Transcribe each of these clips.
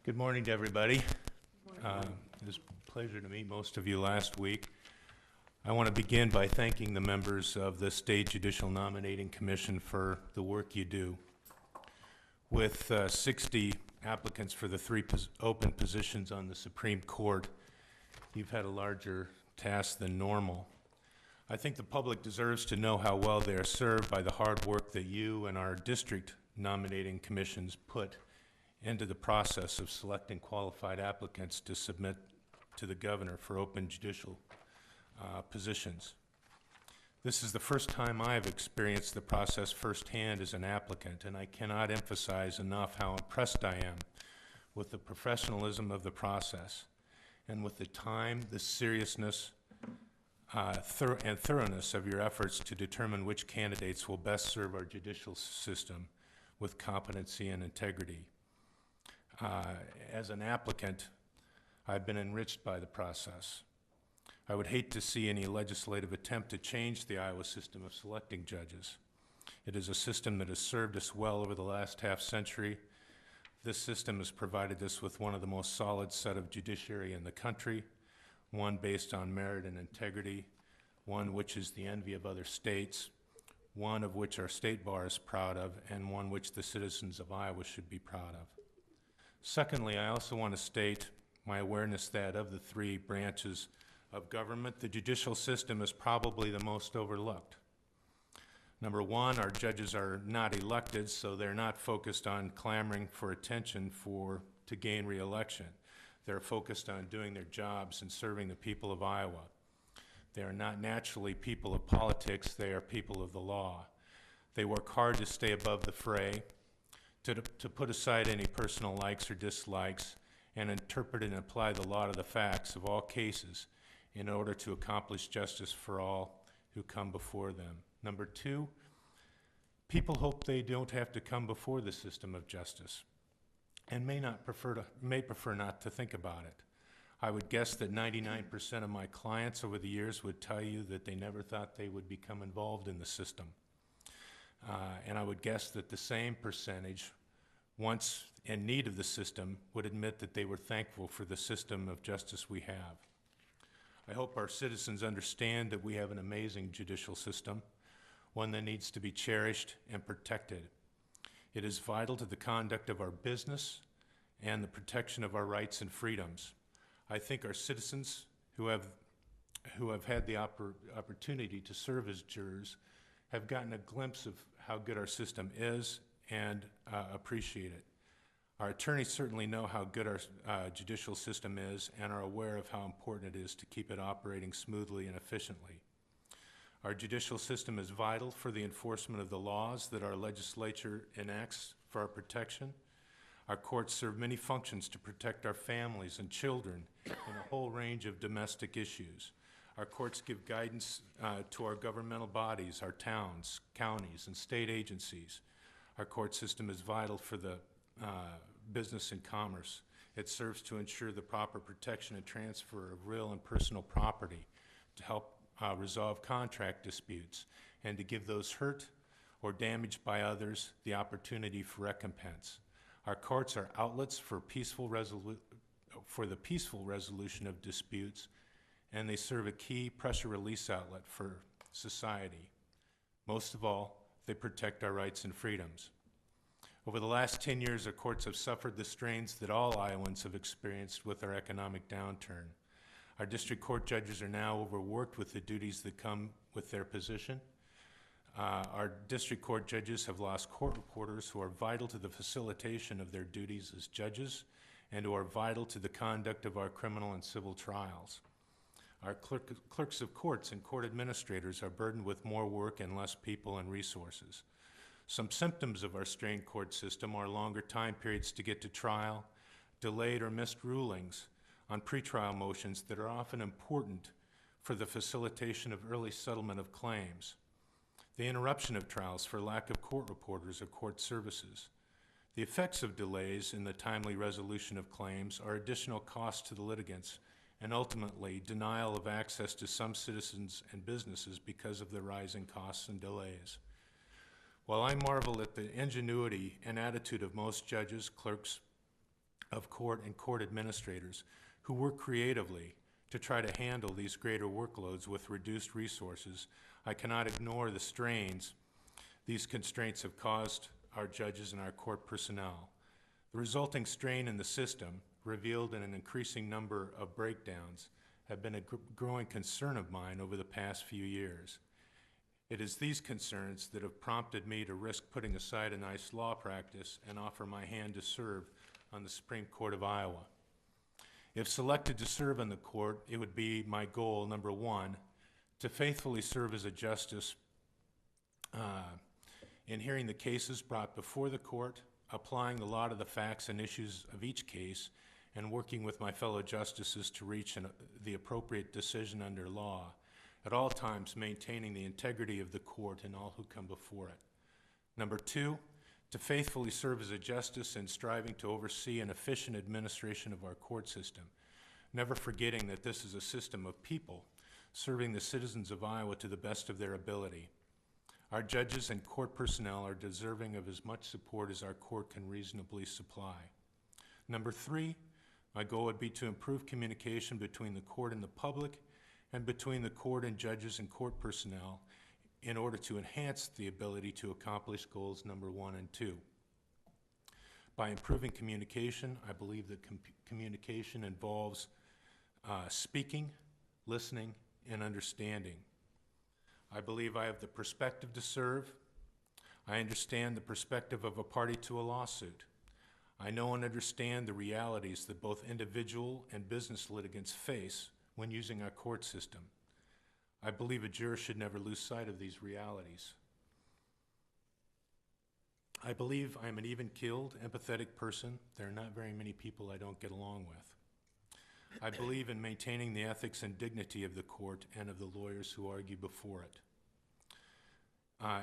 Good morning to everybody. It was a pleasure to meet most of you last week. I want to begin by thanking the members of the State Judicial Nominating Commission for the work you do. With 60 applicants for the three open positions on the Supreme Court, you've had a larger task than normal. I think the public deserves to know how well they are served by the hard work that you and our district nominating commissions put into the process of selecting qualified applicants to submit to the governor for open judicial positions. This is the first time I have experienced the process firsthand as an applicant, and I cannot emphasize enough how impressed I am with the professionalism of the process and with the time, the seriousness, and thoroughness of your efforts to determine which candidates will best serve our judicial system with competency and integrity. As an applicant, I've been enriched by the process. I would hate to see any legislative attempt to change the Iowa system of selecting judges. It is a system that has served us well over the last half century. This system has provided us with one of the most solid set of judiciary in the country, one based on merit and integrity, one which is the envy of other states, one of which our state bar is proud of, and one which the citizens of Iowa should be proud of. Secondly, I also want to state my awareness that of the three branches of government, the judicial system is probably the most overlooked. Number one, our judges are not elected, so they're not focused on clamoring for attention to gain re-election. They're focused on doing their jobs and serving the people of Iowa. They are not naturally people of politics, they are people of the law. They work hard to stay above the fray, to put aside any personal likes or dislikes, and interpret and apply the law to the facts of all cases in order to accomplish justice for all who come before them. Number two, people hope they don't have to come before the system of justice and may prefer not to think about it. I would guess that 99% of my clients over the years would tell you that they never thought they would become involved in the system. And I would guess that the same percentage, once in need of the system, would admit that they were thankful for the system of justice we have. I hope our citizens understand that we have an amazing judicial system, one that needs to be cherished and protected. It is vital to the conduct of our business and the protection of our rights and freedoms. I think our citizens who have had the opportunity to serve as jurors have gotten a glimpse of how good our system is and appreciate it. Our attorneys certainly know how good our judicial system is and are aware of how important it is to keep it operating smoothly and efficiently. Our judicial system is vital for the enforcement of the laws that our legislature enacts for our protection. Our courts serve many functions to protect our families and children in a whole range of domestic issues. Our courts give guidance to our governmental bodies, our towns, counties, and state agencies. Our court system is vital for the business and commerce. It serves to ensure the proper protection and transfer of real and personal property, to help resolve contract disputes, and to give those hurt or damaged by others the opportunity for recompense. Our courts are outlets for the peaceful resolution of disputes, and they serve a key pressure release outlet for society. Most of all, they protect our rights and freedoms. Over the last 10 years, our courts have suffered the strains that all Iowans have experienced with our economic downturn. Our district court judges are now overworked with the duties that come with their position. Our district court judges have lost court reporters who are vital to the facilitation of their duties as judges and who are vital to the conduct of our criminal and civil trials. Our clerks of courts and court administrators are burdened with more work and less people and resources. Some symptoms of our strained court system are longer time periods to get to trial, delayed or missed rulings on pretrial motions that are often important for the facilitation of early settlement of claims, the interruption of trials for lack of court reporters or court services. The effects of delays in the timely resolution of claims are additional costs to the litigants and ultimately denial of access to some citizens and businesses because of the rising costs and delays. While I marvel at the ingenuity and attitude of most judges, clerks, of court and court administrators who work creatively to try to handle these greater workloads with reduced resources, I cannot ignore the strains these constraints have caused our judges and our court personnel. The resulting strain in the system, revealed in an increasing number of breakdowns, have been a growing concern of mine over the past few years. It is these concerns that have prompted me to risk putting aside a nice law practice and offer my hand to serve on the Supreme Court of Iowa. If selected to serve on the court, it would be my goal, number one, to faithfully serve as a justice in hearing the cases brought before the court, applying the law to the facts and issues of each case, and working with my fellow justices to reach the appropriate decision under law, at all times maintaining the integrity of the court and all who come before it. Number two, to faithfully serve as a justice in striving to oversee an efficient administration of our court system, never forgetting that this is a system of people serving the citizens of Iowa to the best of their ability. Our judges and court personnel are deserving of as much support as our court can reasonably supply. Number three, my goal would be to improve communication between the court and the public and between the court and judges and court personnel in order to enhance the ability to accomplish goals number 1 and 2. By improving communication, I believe that communication involves speaking, listening, and understanding. I believe I have the perspective to serve. I understand the perspective of a party to a lawsuit. I know and understand the realities that both individual and business litigants face when using our court system. I believe a juror should never lose sight of these realities. I believe I'm an even-keeled, empathetic person. There are not very many people I don't get along with. I believe in maintaining the ethics and dignity of the court and of the lawyers who argue before it.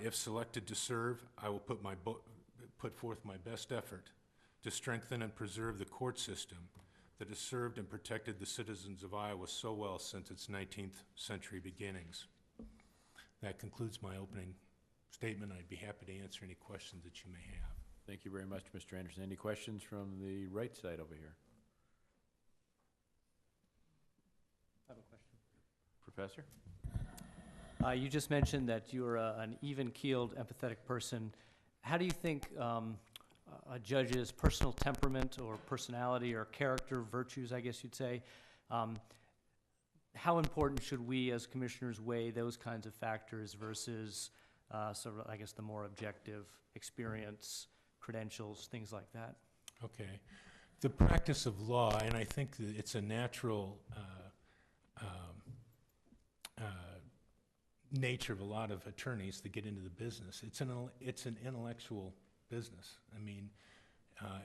If selected to serve, I will put forth my best effort to strengthen and preserve the court system that has served and protected the citizens of Iowa so well since its 19th century beginnings. That concludes my opening statement. I'd be happy to answer any questions that you may have. Thank you very much, Mr. Anderson. Any questions from the right side over here? I have a question. Professor? You just mentioned that you're an even-keeled, empathetic person. How do you think a judge's personal temperament or personality or character, virtues, I guess you'd say, how important should we as commissioners weigh those kinds of factors versus sort of, I guess, the more objective experience, credentials, things like that? Okay. The practice of law, and I think that it's a natural nature of a lot of attorneys that get into the business. It's an intellectual business. I mean,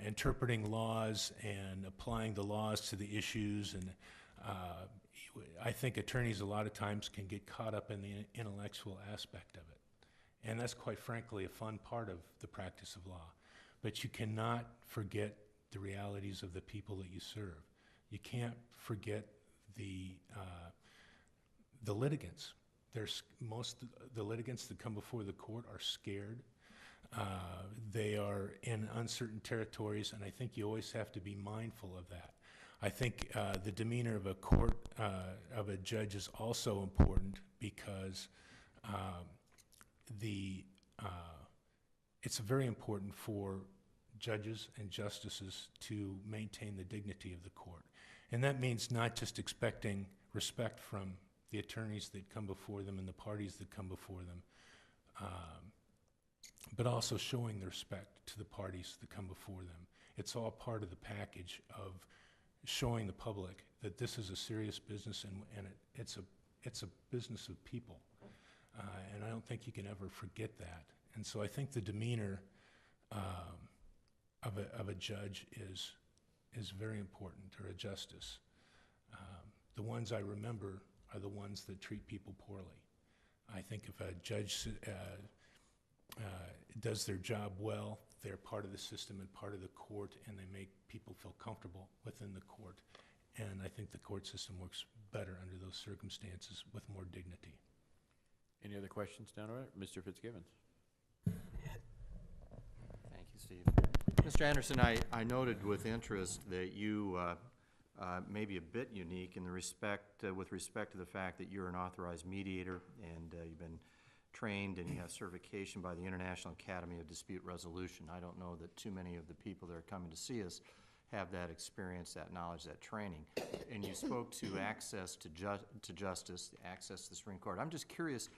interpreting laws and applying the laws to the issues, and I think attorneys a lot of times can get caught up in the intellectual aspect of it. And that's quite frankly a fun part of the practice of law. But you cannot forget the realities of the people that you serve. You can't forget the litigants. The litigants that come before the court are scared. They are in uncertain territories, and I think you always have to be mindful of that. I think the demeanor of a court, of a judge, is also important because it's very important for judges and justices to maintain the dignity of the court. And that means not just expecting respect from the attorneys that come before them and the parties that come before them, but also showing the respect to the parties that come before them. It's all part of the package of showing the public that this is a serious business and it's a business of people. And I don't think you can ever forget that. And so I think the demeanor of a judge is very important, or a justice. The ones I remember are the ones that treat people poorly. I think if a judge does their job well, they're part of the system and part of the court, and they make people feel comfortable within the court. And I think the court system works better under those circumstances with more dignity. Any other questions down there? Mr. Fitzgibbons. Thank you, Steve. Mr. Anderson, I noted with interest that you may be a bit unique in the with respect to the fact that you're an authorized mediator and you've been trained and you have certification by the International Academy of Dispute Resolution. I don't know that too many of the people that are coming to see us have that experience, that knowledge, that training. And you spoke to access to justice, access to the Supreme Court. I'm just curious,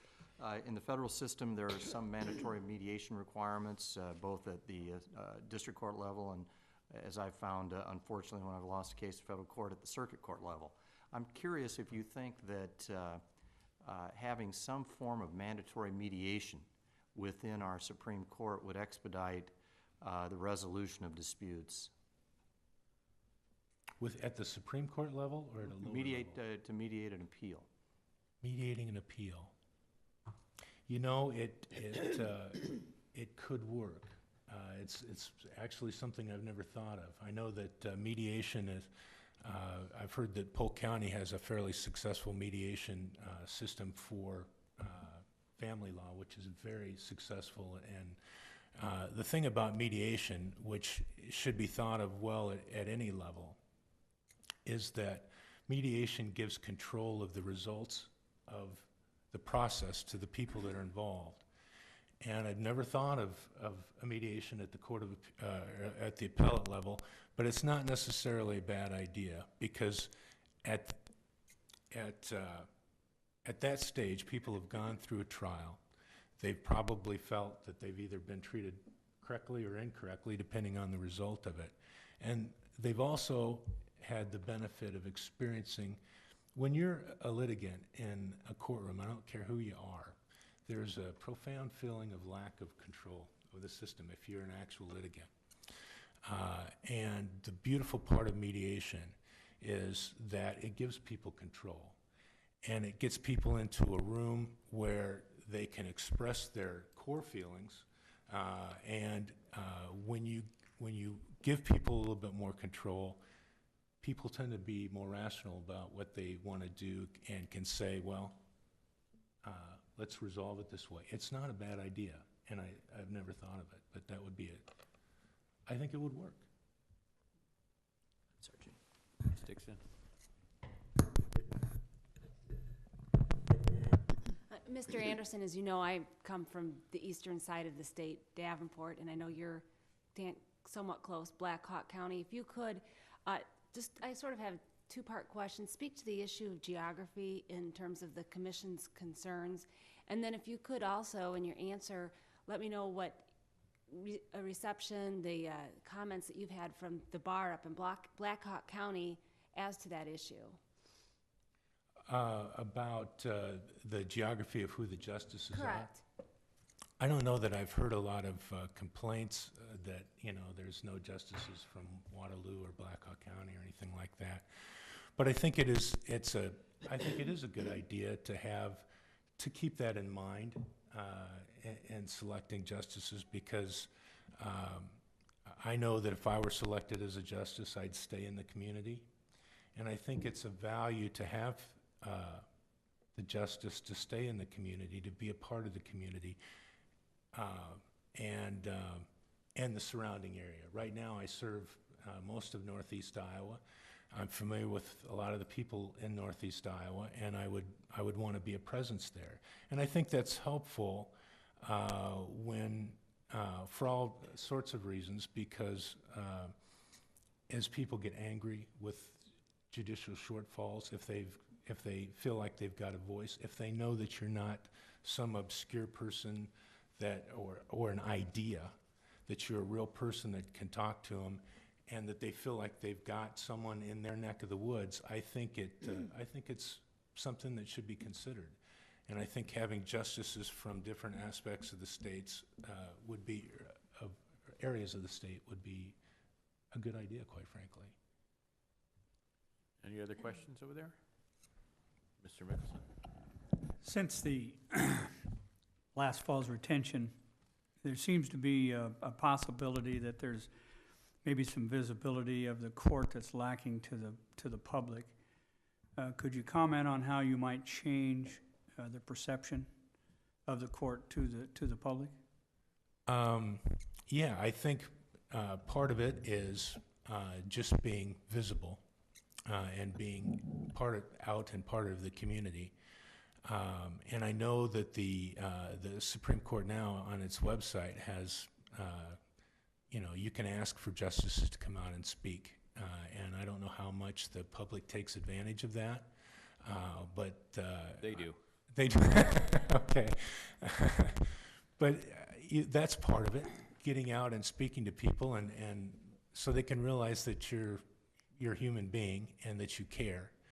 in the federal system, there are some mandatory mediation requirements, both at the district court level and, as I've found, unfortunately, when I've lost a case in federal court, at the circuit court level. I'm curious if you think that having some form of mandatory mediation within our Supreme Court would expedite the resolution of disputes. At the Supreme Court level or at a lower level? To mediate an appeal. Mediating an appeal. You know, it could work. It's actually something I've never thought of. I know that mediation is, I've heard that Polk County has a fairly successful mediation system for family law, which is very successful. And the thing about mediation, which should be thought of well at any level, is that mediation gives control of the results of the process to the people that are involved. And I've never thought of a mediation at the at the appellate level, but it's not necessarily a bad idea, because at that stage, people have gone through a trial. They've probably felt that they've either been treated correctly or incorrectly, depending on the result of it. And they've also had the benefit of experiencing, when you're a litigant in a courtroom, I don't care who you are, there's a profound feeling of lack of control of the system if you're an actual litigant. And the beautiful part of mediation is that it gives people control. And it gets people into a room where they can express their core feelings. And when you give people a little bit more control, people tend to be more rational about what they want to do and can say, well, let's resolve it this way. It's not a bad idea, and I've never thought of it, but that would be it. I think it would work. Sergeant. Dixon. Mr. Anderson, as you know, I come from the eastern side of the state, Davenport, and I know you're somewhat close, Black Hawk County. If you could, I sort of have a two-part question. Speak to the issue of geography in terms of the Commission's concerns. And then if you could also, in your answer, let me know what reception, the comments that you've had from the bar up in Black Hawk County as to that issue. About the geography of who the justices are? Correct. I don't know that I've heard a lot of complaints that, there's no justices from Waterloo or Black Hawk County or anything like that. But I think it is a good idea to keep that in mind in selecting justices, because I know that if I were selected as a justice, I'd stay in the community. And I think it's a value to have the justice to stay in the community, to be a part of the community, and the surrounding area. Right now, I serve most of Northeast Iowa. I'm familiar with a lot of the people in Northeast Iowa, and I would want to be a presence there. And I think that's helpful when, for all sorts of reasons, because as people get angry with judicial shortfalls, if they feel like they've got a voice, if they know that you're not some obscure person or an idea, that you're a real person that can talk to them, and that they feel like they've got someone in their neck of the woods, I think it's something that should be considered. And I think having justices from different aspects of the states areas of the state would be a good idea, quite frankly. Any other questions over there? Mr. Mickelson? Since the last fall's retention, there seems to be a possibility that there's maybe some visibility of the court that's lacking to the public. Could you comment on how you might change the perception of the court to the public? Yeah, I think part of it is just being visible and being out and part of the community. And I know that the Supreme Court now on its website has, you can ask for justices to come out and speak. And I don't know how much the public takes advantage of that, but They do. they do. Okay. But that's part of it, getting out and speaking to people, and so they can realize that you're a human being and that you care.